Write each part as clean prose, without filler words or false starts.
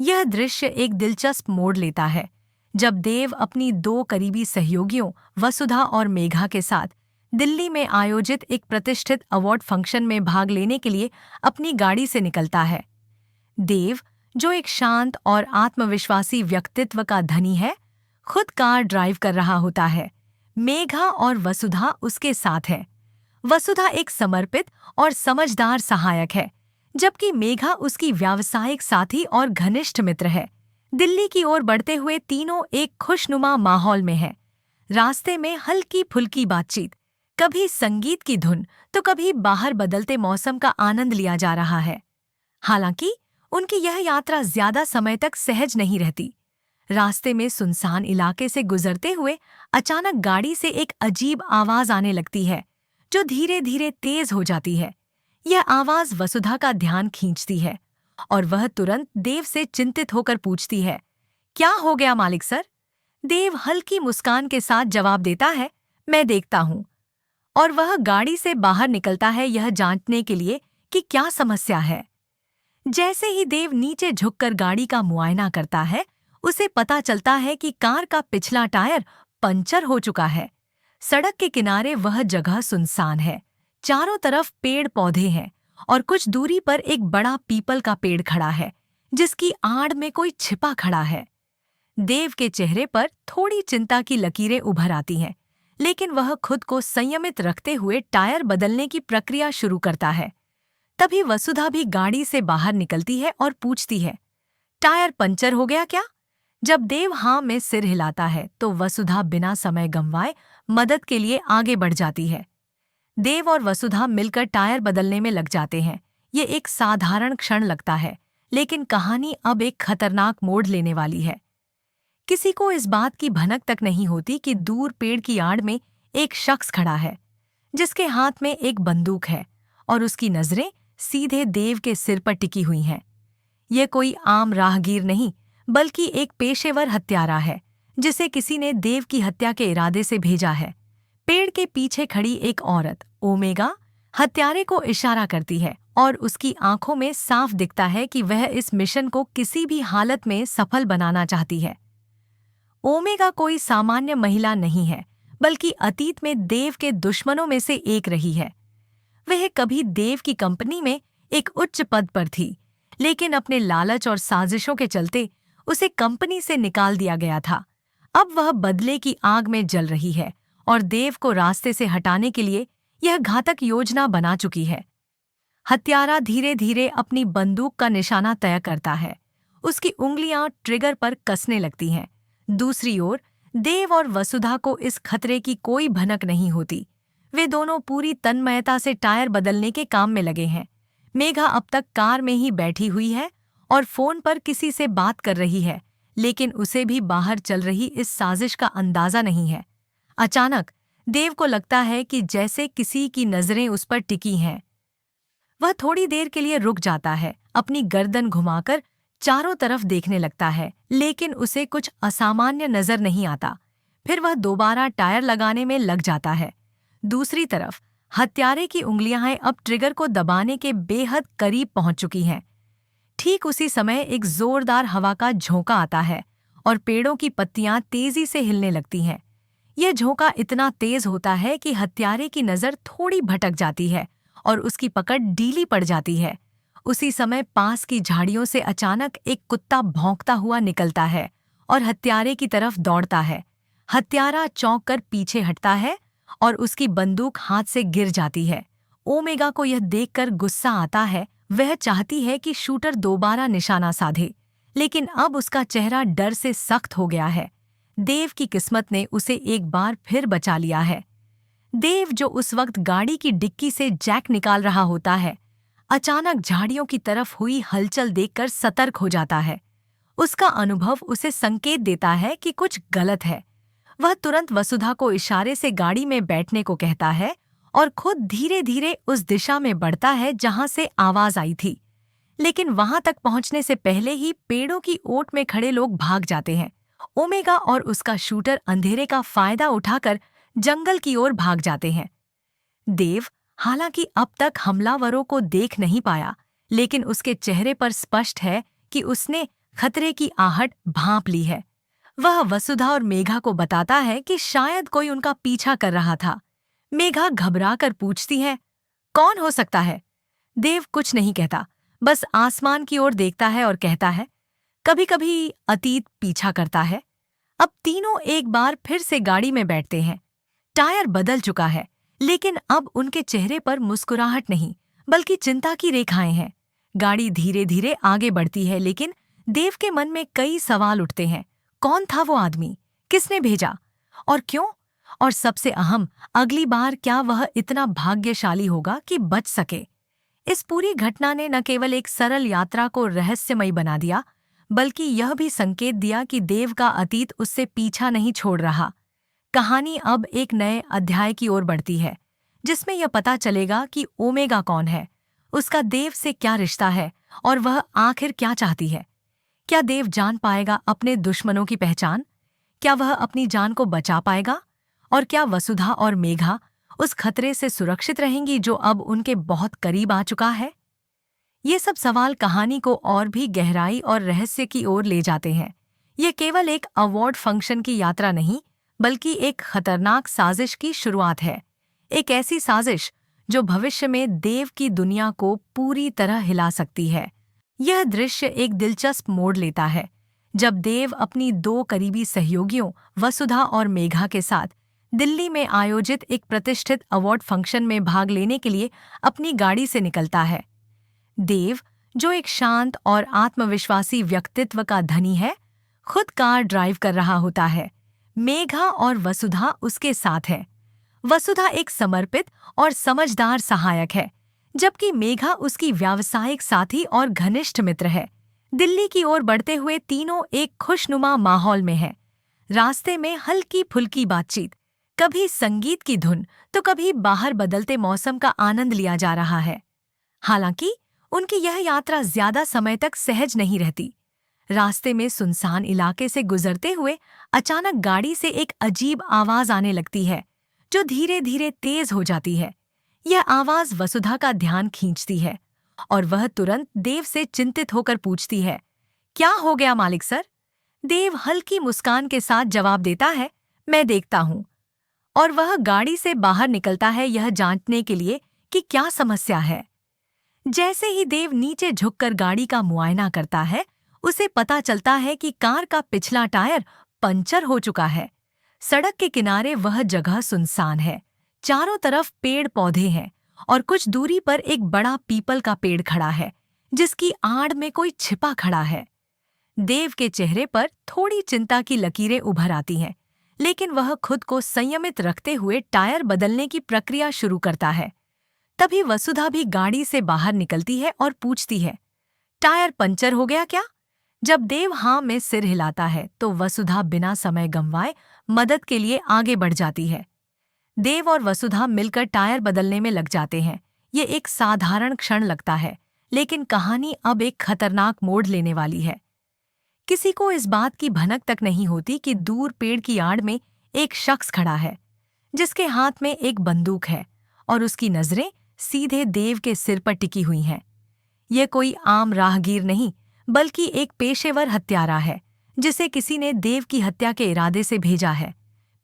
यह दृश्य एक दिलचस्प मोड़ लेता है जब देव अपनी दो करीबी सहयोगियों वसुधा और मेघा के साथ दिल्ली में आयोजित एक प्रतिष्ठित अवार्ड फंक्शन में भाग लेने के लिए अपनी गाड़ी से निकलता है। देव, जो एक शांत और आत्मविश्वासी व्यक्तित्व का धनी है, खुद कार ड्राइव कर रहा होता है। मेघा और वसुधा उसके साथ है। वसुधा एक समर्पित और समझदार सहायक है, जबकि मेघा उसकी व्यावसायिक साथी और घनिष्ठ मित्र है। दिल्ली की ओर बढ़ते हुए तीनों एक खुशनुमा माहौल में हैं। रास्ते में हल्की फुल्की बातचीत, कभी संगीत की धुन तो कभी बाहर बदलते मौसम का आनंद लिया जा रहा है। हालांकि उनकी यह यात्रा ज्यादा समय तक सहज नहीं रहती। रास्ते में सुनसान इलाके से गुजरते हुए अचानक गाड़ी से एक अजीब आवाज आने लगती है, जो धीरे धीरे तेज हो जाती है। यह आवाज वसुधा का ध्यान खींचती है और वह तुरंत देव से चिंतित होकर पूछती है, क्या हो गया मालिक सर? देव हल्की मुस्कान के साथ जवाब देता है, मैं देखता हूँ। और वह गाड़ी से बाहर निकलता है यह जांचने के लिए कि क्या समस्या है। जैसे ही देव नीचे झुककर गाड़ी का मुआयना करता है, उसे पता चलता है कि कार का पिछला टायर पंचर हो चुका है। सड़क के किनारे वह जगह सुनसान है। चारों तरफ पेड़ पौधे हैं और कुछ दूरी पर एक बड़ा पीपल का पेड़ खड़ा है, जिसकी आड़ में कोई छिपा खड़ा है। देव के चेहरे पर थोड़ी चिंता की लकीरें उभर आती हैं, लेकिन वह खुद को संयमित रखते हुए टायर बदलने की प्रक्रिया शुरू करता है। तभी वसुधा भी गाड़ी से बाहर निकलती है और पूछती है, टायर पंचर हो गया क्या? जब देव हाँ में सिर हिलाता है तो वसुधा बिना समय गंवाए मदद के लिए आगे बढ़ जाती है। देव और वसुधा मिलकर टायर बदलने में लग जाते हैं। ये एक साधारण क्षण लगता है, लेकिन कहानी अब एक खतरनाक मोड़ लेने वाली है। किसी को इस बात की भनक तक नहीं होती कि दूर पेड़ की आड़ में एक शख्स खड़ा है, जिसके हाथ में एक बंदूक है और उसकी नजरें सीधे देव के सिर पर टिकी हुई हैं। यह कोई आम राहगीर नहीं, बल्कि एक पेशेवर हत्यारा है, जिसे किसी ने देव की हत्या के इरादे से भेजा है। पेड़ के पीछे खड़ी एक औरत, ओमेगा, हत्यारे को इशारा करती है और उसकी आंखों में साफ दिखता है कि वह इस मिशन को किसी भी हालत में सफल बनाना चाहती है। ओमेगा कोई सामान्य महिला नहीं है, बल्कि अतीत में देव के दुश्मनों में से एक रही है। वह कभी देव की कंपनी में एक उच्च पद पर थी, लेकिन अपने लालच और साजिशों के चलते उसे कंपनी से निकाल दिया गया था। अब वह बदले की आग में जल रही है और देव को रास्ते से हटाने के लिए यह घातक योजना बना चुकी है। हत्यारा धीरे धीरे अपनी बंदूक का निशाना तय करता है। उसकी उंगलियां ट्रिगर पर कसने लगती हैं। दूसरी ओर देव और वसुधा को इस खतरे की कोई भनक नहीं होती। वे दोनों पूरी तन्मयता से टायर बदलने के काम में लगे हैं। मेघा अब तक कार में ही बैठी हुई है और फोन पर किसी से बात कर रही है, लेकिन उसे भी बाहर चल रही इस साजिश का अंदाजा नहीं है। अचानक देव को लगता है कि जैसे किसी की नजरें उस पर टिकी हैं। वह थोड़ी देर के लिए रुक जाता है, अपनी गर्दन घुमाकर चारों तरफ देखने लगता है, लेकिन उसे कुछ असामान्य नजर नहीं आता। फिर वह दोबारा टायर लगाने में लग जाता है। दूसरी तरफ हत्यारे की उंगलियां अब ट्रिगर को दबाने के बेहद करीब पहुंच चुकी हैं। ठीक उसी समय एक जोरदार हवा का झोंका आता है और पेड़ों की पत्तियां तेजी से हिलने लगती हैं। यह झोंका इतना तेज होता है कि हत्यारे की नजर थोड़ी भटक जाती है और उसकी पकड़ ढीली पड़ जाती है। उसी समय पास की झाड़ियों से अचानक एक कुत्ता भौंकता हुआ निकलता है और हत्यारे की तरफ दौड़ता है। हत्यारा चौंक कर पीछे हटता है और उसकी बंदूक हाथ से गिर जाती है। ओमेगा को यह देखकर गुस्सा आता है। वह चाहती है कि शूटर दोबारा निशाना साधे, लेकिन अब उसका चेहरा डर से सख्त हो गया है। देव की किस्मत ने उसे एक बार फिर बचा लिया है। देव, जो उस वक्त गाड़ी की डिक्की से जैक निकाल रहा होता है, अचानक झाड़ियों की तरफ हुई हलचल देखकर सतर्क हो जाता है। उसका अनुभव उसे संकेत देता है कि कुछ गलत है। वह तुरंत वसुधा को इशारे से गाड़ी में बैठने को कहता है और खुद धीरे धीरे उस दिशा में बढ़ता है जहां से आवाज आई थी। लेकिन वहां तक पहुंचने से पहले ही पेड़ों की ओट में खड़े लोग भाग जाते हैं। ओमेगा और उसका शूटर अंधेरे का फायदा उठाकर जंगल की ओर भाग जाते हैं। देव, हालांकि अब तक हमलावरों को देख नहीं पाया, लेकिन उसके चेहरे पर स्पष्ट है कि उसने खतरे की आहट भांप ली है। वह वसुधा और मेघा को बताता है कि शायद कोई उनका पीछा कर रहा था। मेघा घबरा कर पूछती है, कौन हो सकता है? देव कुछ नहीं कहता, बस आसमान की ओर देखता है और कहता है, कभी कभी अतीत पीछा करता है। अब तीनों एक बार फिर से गाड़ी में बैठते हैं। टायर बदल चुका है, लेकिन अब उनके चेहरे पर मुस्कुराहट नहीं, बल्कि चिंता की रेखाएं हैं। गाड़ी धीरे धीरे आगे बढ़ती है, लेकिन देव के मन में कई सवाल उठते हैं। कौन था वो आदमी? किसने भेजा? और क्यों? और सबसे अहम, अगली बार क्या वह इतना भाग्यशाली होगा कि बच सके? इस पूरी घटना ने न केवल एक सरल यात्रा को रहस्यमयी बना दिया, बल्कि यह भी संकेत दिया कि देव का अतीत उससे पीछा नहीं छोड़ रहा। कहानी अब एक नए अध्याय की ओर बढ़ती है, जिसमें यह पता चलेगा कि ओमेगा कौन है, उसका देव से क्या रिश्ता है और वह आखिर क्या चाहती है। क्या देव जान पाएगा अपने दुश्मनों की पहचान? क्या वह अपनी जान को बचा पाएगा? और क्या वसुधा और मेघा उस खतरे से सुरक्षित रहेंगी जो अब उनके बहुत करीब आ चुका है? ये सब सवाल कहानी को और भी गहराई और रहस्य की ओर ले जाते हैं। ये केवल एक अवार्ड फंक्शन की यात्रा नहीं, बल्कि एक खतरनाक साजिश की शुरुआत है। एक ऐसी साजिश जो भविष्य में देव की दुनिया को पूरी तरह हिला सकती है। यह दृश्य एक दिलचस्प मोड़ लेता है जब देव अपनी दो करीबी सहयोगियों वसुधा और मेघा के साथ दिल्ली में आयोजित एक प्रतिष्ठित अवार्ड फंक्शन में भाग लेने के लिए अपनी गाड़ी से निकलता है। देव, जो एक शांत और आत्मविश्वासी व्यक्तित्व का धनी है, खुद कार ड्राइव कर रहा होता है। मेघा और वसुधा उसके साथ है। वसुधा एक समर्पित और समझदार सहायक है, जबकि मेघा उसकी व्यावसायिक साथी और घनिष्ठ मित्र है। दिल्ली की ओर बढ़ते हुए तीनों एक खुशनुमा माहौल में हैं। रास्ते में हल्की फुल्की बातचीत, कभी संगीत की धुन तो कभी बाहर बदलते मौसम का आनंद लिया जा रहा है। हालांकि उनकी यह यात्रा ज्यादा समय तक सहज नहीं रहती। रास्ते में सुनसान इलाके से गुजरते हुए अचानक गाड़ी से एक अजीब आवाज आने लगती है, जो धीरे धीरे तेज हो जाती है। यह आवाज वसुधा का ध्यान खींचती है और वह तुरंत देव से चिंतित होकर पूछती है, क्या हो गया मालिक सर? देव हल्की मुस्कान के साथ जवाब देता है, मैं देखता हूँ। और वह गाड़ी से बाहर निकलता है यह जांचने के लिए कि क्या समस्या है। जैसे ही देव नीचे झुककर गाड़ी का मुआयना करता है, उसे पता चलता है कि कार का पिछला टायर पंचर हो चुका है। सड़क के किनारे वह जगह सुनसान है। चारों तरफ पेड़ पौधे हैं और कुछ दूरी पर एक बड़ा पीपल का पेड़ खड़ा है, जिसकी आड़ में कोई छिपा खड़ा है। देव के चेहरे पर थोड़ी चिंता की लकीरें उभर आती हैं, लेकिन वह खुद को संयमित रखते हुए टायर बदलने की प्रक्रिया शुरू करता है। तभी वसुधा भी गाड़ी से बाहर निकलती है और पूछती है, टायर पंचर हो गया क्या? जब देव हाँ में सिर हिलाता है तो वसुधा बिना समय गंवाए मदद के लिए आगे बढ़ जाती है। देव और वसुधा मिलकर टायर बदलने में लग जाते हैं। ये एक साधारण क्षण लगता है, लेकिन कहानी अब एक खतरनाक मोड़ लेने वाली है। किसी को इस बात की भनक तक नहीं होती कि दूर पेड़ की आड़ में एक शख्स खड़ा है, जिसके हाथ में एक बंदूक है और उसकी नजरें सीधे देव के सिर पर टिकी हुई हैं। यह कोई आम राहगीर नहीं, बल्कि एक पेशेवर हत्यारा है, जिसे किसी ने देव की हत्या के इरादे से भेजा है।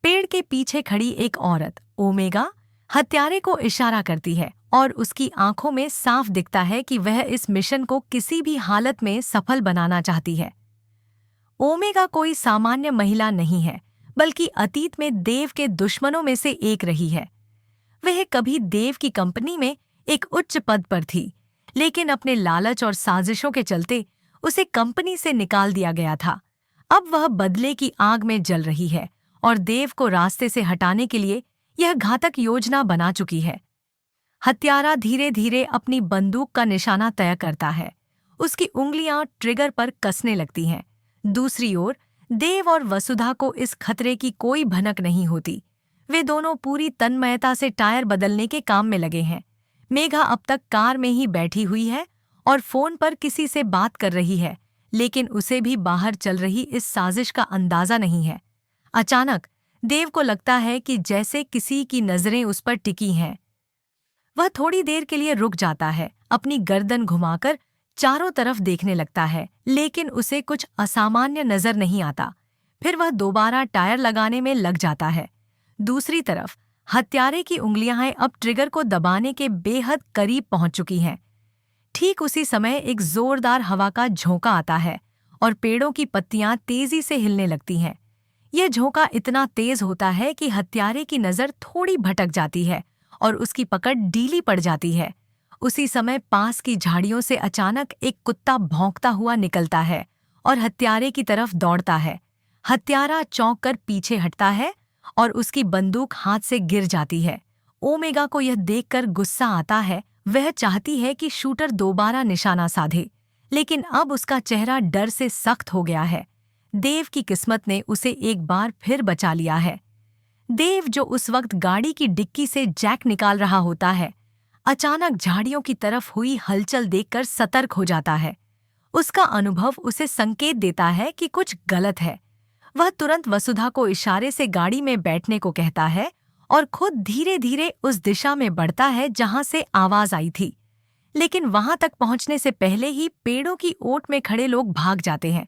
पेड़ के पीछे खड़ी एक औरत, ओमेगा, हत्यारे को इशारा करती है और उसकी आंखों में साफ दिखता है कि वह इस मिशन को किसी भी हालत में सफल बनाना चाहती है। ओमेगा कोई सामान्य महिला नहीं है, बल्कि अतीत में देव के दुश्मनों में से एक रही है। वह कभी देव की कंपनी में एक उच्च पद पर थी, लेकिन अपने लालच और साजिशों के चलते उसे कंपनी से निकाल दिया गया था। अब वह बदले की आग में जल रही है और देव को रास्ते से हटाने के लिए यह घातक योजना बना चुकी है। हत्यारा धीरे धीरे अपनी बंदूक का निशाना तय करता है। उसकी उंगलियां ट्रिगर पर कसने लगती हैं। दूसरी ओर देव और वसुधा को इस खतरे की कोई भनक नहीं होती। वे दोनों पूरी तन्मयता से टायर बदलने के काम में लगे हैं। मेघा अब तक कार में ही बैठी हुई है और फोन पर किसी से बात कर रही है, लेकिन उसे भी बाहर चल रही इस साजिश का अंदाजा नहीं है। अचानक देव को लगता है कि जैसे किसी की नजरें उस पर टिकी हैं। वह थोड़ी देर के लिए रुक जाता है, अपनी गर्दन घुमाकर चारों तरफ देखने लगता है, लेकिन उसे कुछ असामान्य नजर नहीं आता। फिर वह दोबारा टायर लगाने में लग जाता है। दूसरी तरफ हत्यारे की उंगलियां अब ट्रिगर को दबाने के बेहद करीब पहुंच चुकी हैं। ठीक उसी समय एक जोरदार हवा का झोंका आता है और पेड़ों की पत्तियां तेजी से हिलने लगती हैं। यह झोंका इतना तेज होता है कि हत्यारे की नजर थोड़ी भटक जाती है और उसकी पकड़ ढीली पड़ जाती है। उसी समय पास की झाड़ियों से अचानक एक कुत्ता भौंकता हुआ निकलता है और हत्यारे की तरफ दौड़ता है। हत्यारा चौंक कर पीछे हटता है और उसकी बंदूक हाथ से गिर जाती है। ओमेगा को यह देखकर गुस्सा आता है। वह चाहती है कि शूटर दोबारा निशाना साधे, लेकिन अब उसका चेहरा डर से सख्त हो गया है। देव की किस्मत ने उसे एक बार फिर बचा लिया है। देव, जो उस वक्त गाड़ी की डिक्की से जैक निकाल रहा होता है, अचानक झाड़ियों की तरफ हुई हलचल देखकर सतर्क हो जाता है। उसका अनुभव उसे संकेत देता है कि कुछ गलत है। वह तुरंत वसुधा को इशारे से गाड़ी में बैठने को कहता है और खुद धीरे धीरे उस दिशा में बढ़ता है जहां से आवाज आई थी। लेकिन वहां तक पहुंचने से पहले ही पेड़ों की ओट में खड़े लोग भाग जाते हैं।